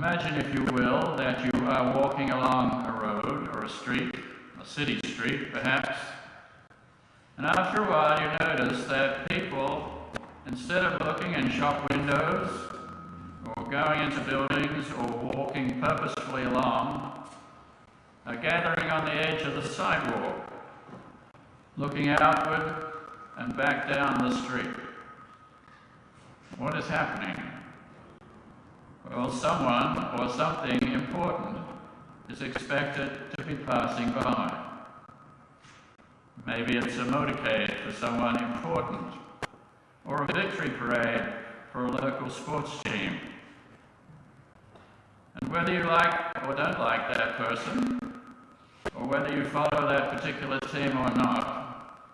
Imagine, if you will, that you are walking along a road or a street, a city street perhaps, and after a while you notice that people, instead of looking in shop windows or going into buildings or walking purposefully along, are gathering on the edge of the sidewalk, looking outward and back down the street. What is happening? Well, someone or something important is expected to be passing by. Maybe it's a motorcade for someone important, or a victory parade for a local sports team. And whether you like or don't like that person, or whether you follow that particular team or not,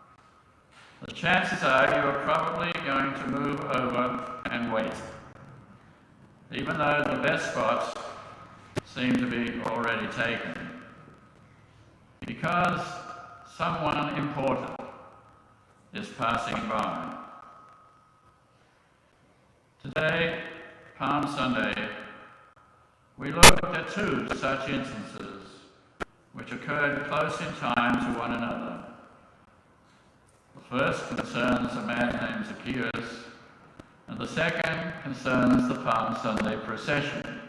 the chances are you are probably going to move over and wait, even though the best spots seem to be already taken, because someone important is passing by. Today, Palm Sunday, we looked at two such instances which occurred close in time to one another. The first concerns a man named Zacchaeus, and the second concerns the Palm Sunday procession.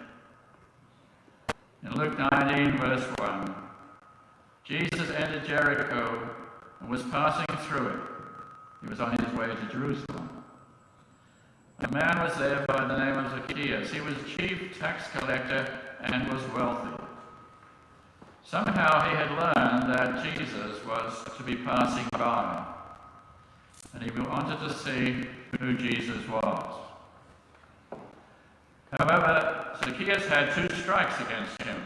In Luke 19, verse 1, Jesus entered Jericho and was passing through it. He was on his way to Jerusalem. A man was there by the name of Zacchaeus. He was chief tax collector and was wealthy. Somehow he had learned that Jesus was to be passing by, and he wanted to see who Jesus was. However, Zacchaeus had two strikes against him.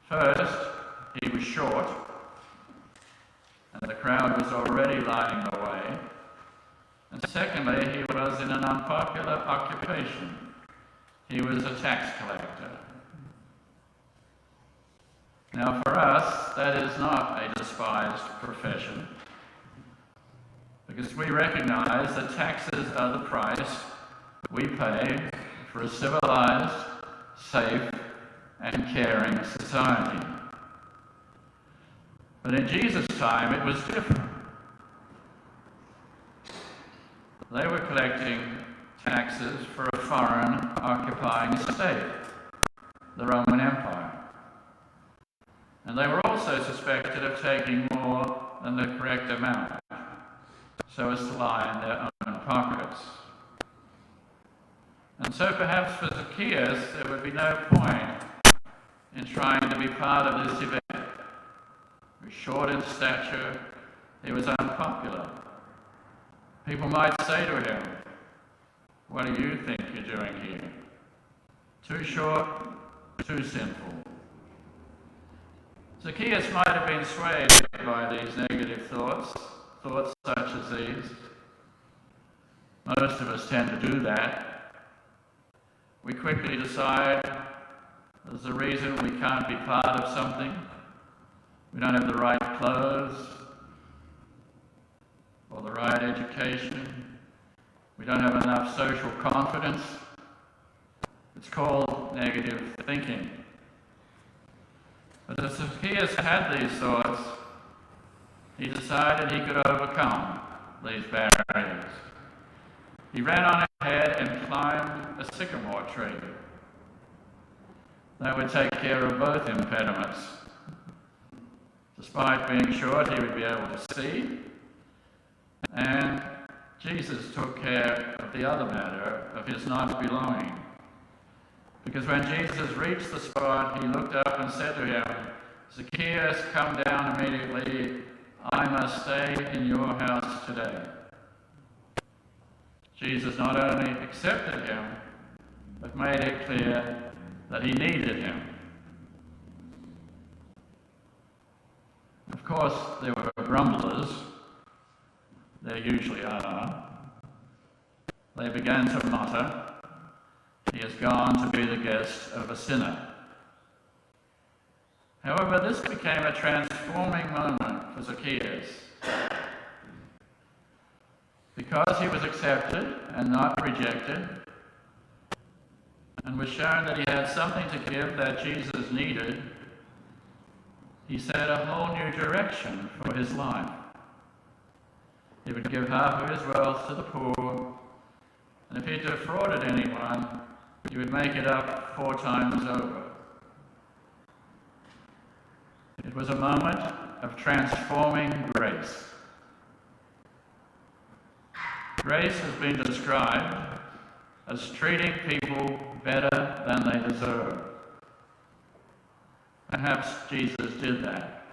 First, he was short, and the crowd was already lining the way. And secondly, he was in an unpopular occupation. He was a tax collector. Now for us, that is not a despised profession, because we recognize that taxes are the price we pay for a civilized, safe, and caring society. But in Jesus' time, it was different. They were collecting taxes for a foreign occupying state, the Roman Empire. And they were also suspected of taking more than the correct amount, so as to line their own pockets. And so perhaps for Zacchaeus, there would be no point in trying to be part of this event. He was short in stature, he was unpopular. People might say to him, "What do you think you're doing here? Too short, too sinful." Zacchaeus might have been swayed by these negative thoughts such as these. Most of us tend to do that. We quickly decide there's a reason we can't be part of something. We don't have the right clothes or the right education. We don't have enough social confidence. It's called negative thinking. But as Zacchaeus had these thoughts, he decided he could overcome these barriers. He ran on ahead and climbed a sycamore tree. That would take care of both impediments. Despite being short, he would be able to see, and Jesus took care of the other matter of his not belonging. Because when Jesus reached the spot, he looked up and said to him, "Zacchaeus, come down immediately. I must stay in your house today." Jesus not only accepted him, but made it clear that he needed him. Of course, there were grumblers. There usually are. They began to mutter, "He has gone to be the guest of a sinner." However, this became a transforming moment for Zacchaeus. Because he was accepted and not rejected, and was shown that he had something to give that Jesus needed, he set a whole new direction for his life. He would give half of his wealth to the poor, and if he defrauded anyone, he would make it up 4 times over. It was a moment of transforming grace. Grace has been described as treating people better than they deserve. Perhaps Jesus did that,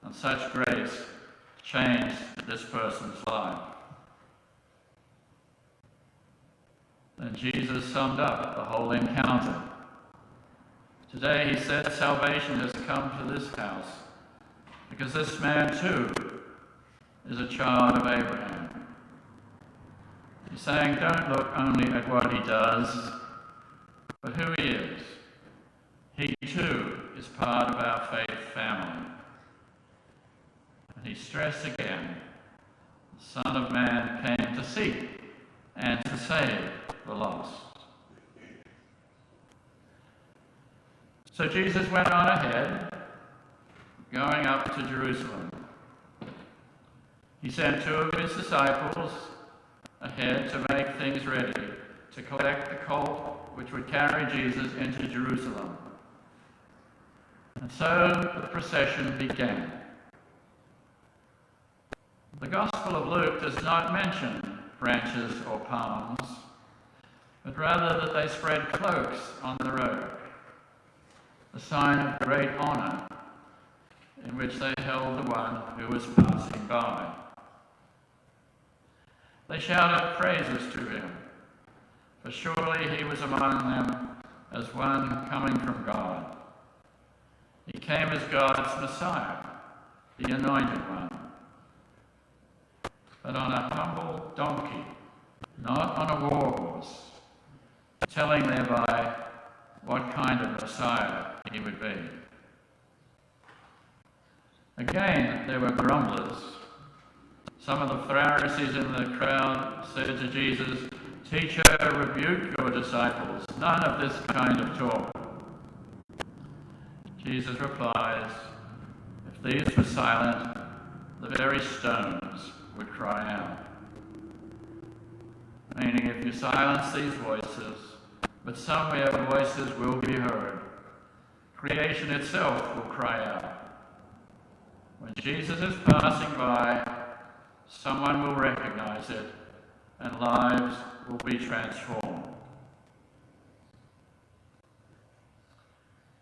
and such grace changed this person's life. Then Jesus summed up the whole encounter. Today he said salvation has come to this house because this man too is a child of Abraham. He's saying don't look only at what he does, but who he is. He too is part of our faith family. And he stressed again, the Son of Man came to seek and to save the lost. So Jesus went on ahead, going up to Jerusalem. He sent 2 of his disciples ahead to make things ready, to collect the colt which would carry Jesus into Jerusalem. And so the procession began. The Gospel of Luke does not mention branches or palms, but rather that they spread cloaks on the road, a sign of great honour in which they held the one who was passing by. They shouted praises to him, for surely he was among them as one coming from God. He came as God's Messiah, the Anointed One, but on a humble donkey, not on a war horse, telling thereby what kind of Messiah he would be. Again, there were grumblers. Some of the Pharisees in the crowd said to Jesus, "Teacher, rebuke your disciples. None of this kind of talk." Jesus replies, "If these were silent, the very stones would cry out." Meaning, if you silence these voices, but somewhere voices will be heard. Creation itself will cry out. When Jesus is passing by, someone will recognize it, and lives will be transformed.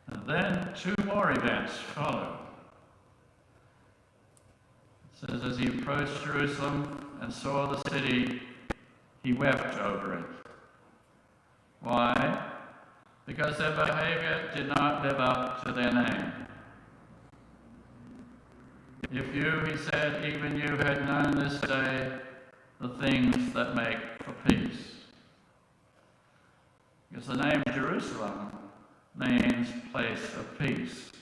And then 2 more events follow. It says, as he approached Jerusalem and saw the city, he wept over it. Why? Because their behavior did not live up to their name. If you, he said, even you had known this day the things that make for peace. Because the name Jerusalem means place of peace.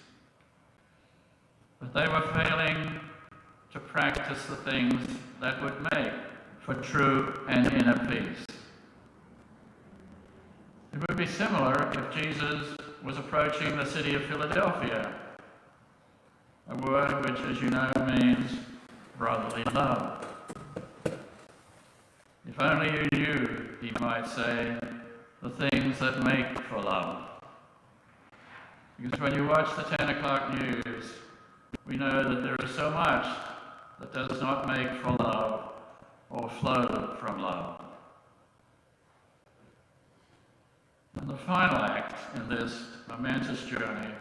But they were failing to practice the things that would make for true and inner peace. It would be similar if Jesus was approaching the city of Philadelphia, a word which, as you know, means brotherly love. If only you knew, he might say, the things that make for love. Because when you watch the 10 o'clock news, we know that there is so much that does not make for love or flow from love. And the final act in this momentous journey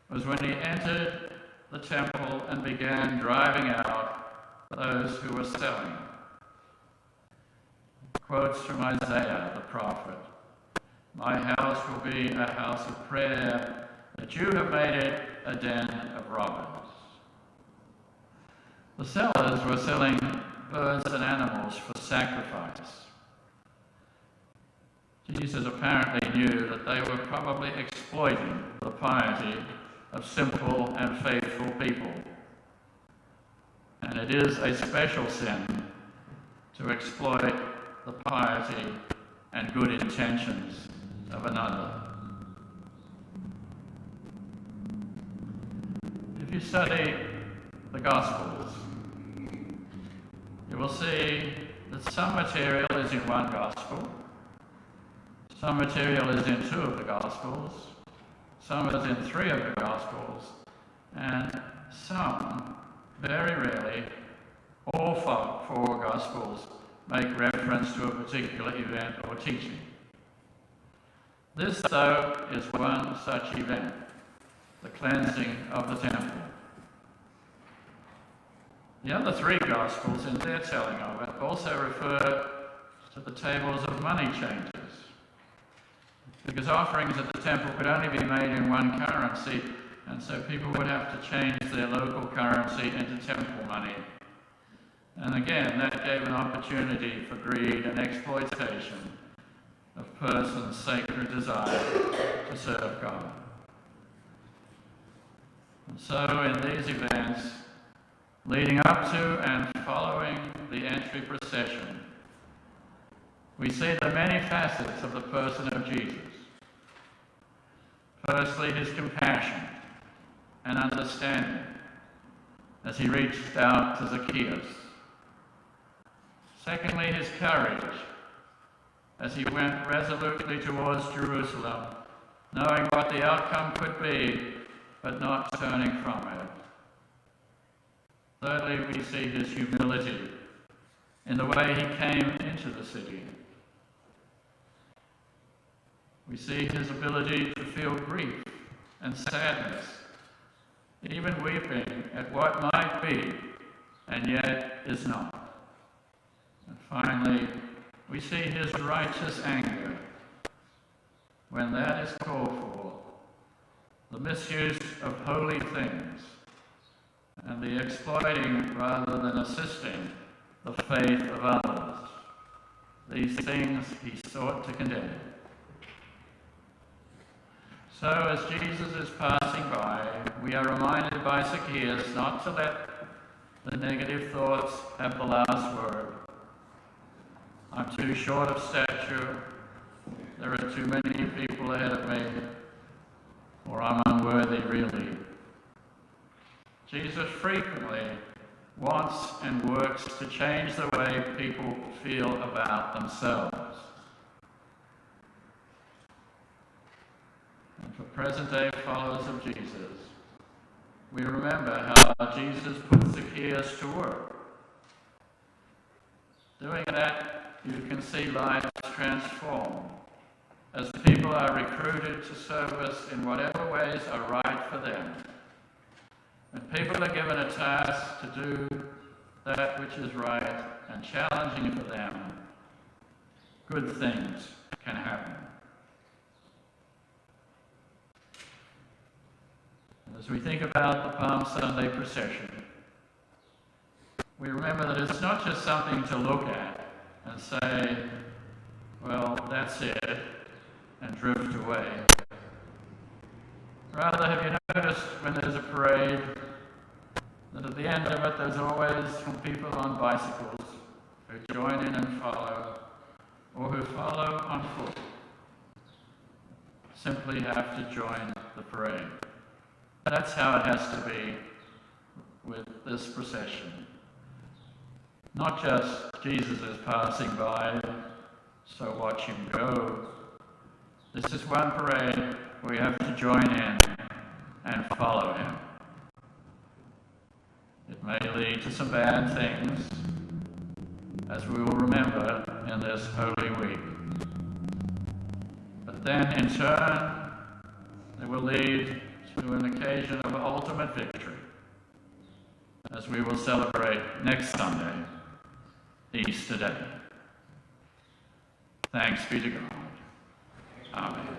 was when he entered the temple and began driving out those who were selling. Quotes from Isaiah the prophet, "My house will be a house of prayer, but you have made it a den of robbers." The sellers were selling birds and animals for sacrifice. Jesus apparently knew that they were probably exploiting the piety of simple and faithful people. And it is a special sin to exploit the piety and good intentions of another. If you study the Gospels, you will see that some material is in one Gospel, some material is in two of the Gospels, some is in three of the Gospels, and some, very rarely, all four Gospels make reference to a particular event or teaching. This, though, is one such event, the cleansing of the temple. The other three Gospels, in their telling of it, also refer to the tables of money changers, because offerings at the temple could only be made in one currency, and so people would have to change their local currency into temple money. And again, that gave an opportunity for greed and exploitation of persons' sacred desire to serve God. And so in these events, leading up to and following the entry procession, we see the many facets of the person of Jesus. Firstly, his compassion and understanding as he reached out to Zacchaeus. Secondly, his courage as he went resolutely towards Jerusalem, knowing what the outcome could be, but not turning from it. Thirdly, we see his humility in the way he came into the city. We see his ability to feel grief and sadness, even weeping at what might be and yet is not. And finally, we see his righteous anger when that is called for, the misuse of holy things, and the exploiting rather than assisting the faith of others. These things he sought to condemn. So as Jesus is passing by, we are reminded by Zacchaeus not to let the negative thoughts have the last word. I'm too short of stature, there are too many people ahead of me, or I'm unworthy really. Jesus frequently wants and works to change the way people feel about themselves. And for present-day followers of Jesus, we remember how Jesus put Zacchaeus to work. Doing that, you can see lives transformed as people are recruited to service in whatever ways are right for them. When people are given a task to do that which is right and challenging for them, good things can happen. As we think about the Palm Sunday procession, we remember that it's not just something to look at and say, well, that's it, and drift away. Rather, have you noticed when there's a parade that at the end of it there's always some people on bicycles who join in and follow, or who follow on foot, simply have to join the parade. That's how it has to be with this procession. Not just Jesus is passing by, so watch him go. This is one parade where we have to join in and follow him. It may lead to some bad things, as we will remember in this Holy Week. But then, in turn, it will lead to an occasion of ultimate victory, as we will celebrate next Sunday, Easter Day. Thanks be to God. Amen.